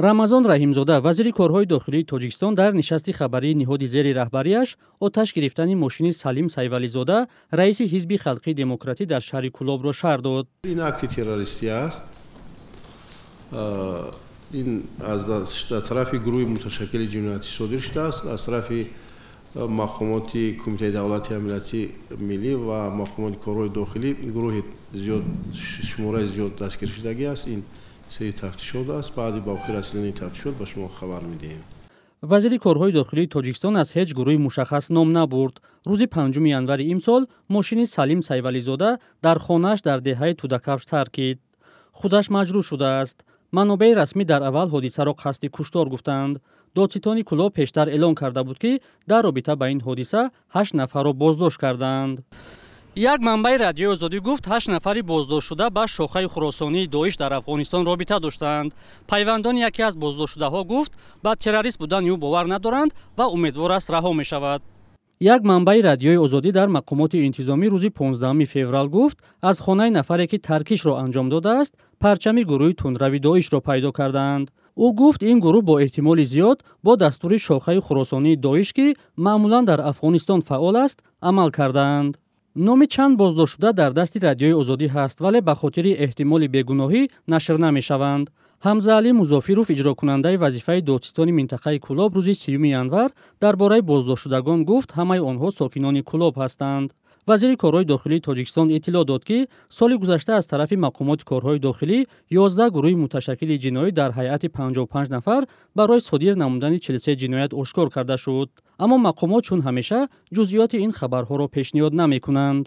рамазон раҳимзода вазири корҳои дохилии тоҷикистон дар нишасти хабарии ниҳоди зери раҳбарияш оташ гирифтани мошини Салим Сайвализода раиси ҳизби халқии демократӣ дар шаҳри Кӯлобро шаҳр дод. ин акти террористӣ аст. ин аз тарафи гурӯҳи муташаккили ҷиноятӣ содир шудааст, аз тарафи мақомоти Кумитаи давлати амнияти миллӣ ва мақомоти корҳои дохилӣ гурӯҳи зиёд шумораи зиёд дастгиршудагӣ аст. ин сери тафтишот аст. баъди ба охир расидани тафтишот ба шумо хабар медиҳем. вазири корҳои дохилии Тоҷикистон аз ҳеҷ гурӯҳи мушаххас ном набурд. рӯзи 5 январи имсол мошини Салим Сайвализода дар хонааш дар деҳаи Тудакавш тарк кид. худаш маҷрӯҳ шудааст. манобаи расмӣ дар аввал ҳодисаро қасди куштор гуфтанд. додситони Кӯлоб пештар эълон карда буд ки дар робита ба ин ҳодиса 8 нафарро боздошт карданд. як манбаи радиои Озодӣ гуфт 8 нафари боздоштшуда ба шохаи хуросонии Доиш дар Афғонистон робита доштанд. пайвандони яке аз боздоштшудаҳо гуфт ба террорист будани ӯ бовар надоранд ва умедвор аст раҳо мешавад. як манбаи радиои Озодӣ дар мақомоти интизомӣ рӯзи 15 феврал гуфт аз хонаи нафаре ки таркишро анҷом додааст парчами гурӯҳи тундрави Доишро пайдо карданд. ӯ гуфт ин гурӯҳ бо эҳтимоли зиёд бо дастури шохаи хуросонии Доиш ки маъмулан дар Афғонистон фаъол аст амал кардаанд. номи чанд боздоштшуда дар дасти радиои Озодӣ ҳаст, вале ба хотири эҳтимоли бегуноҳӣ нашр намешаванд. ҳамза Али Музофиров иҷрокунандаи вазифаи додситони минтақаи Кӯлоб рӯзи 30 январ дар бораи боздоштшудагон гуфт ҳамаи онҳо сокинони Кӯлоб ҳастанд. вазири корҳои дохилии Тоҷикистон иттилоъ дод ки соли гузашта аз тарафи мақомоти корҳои дохилӣ 11 гурӯҳи муташаккили ҷиноӣ дар ҳайати 55 нафар барои содир намудани 43 ҷиноят ошкор карда шуд. аммо мақомот чун ҳамеша ҷузъиёти ин хабарҳоро пешниҳод намекунанд.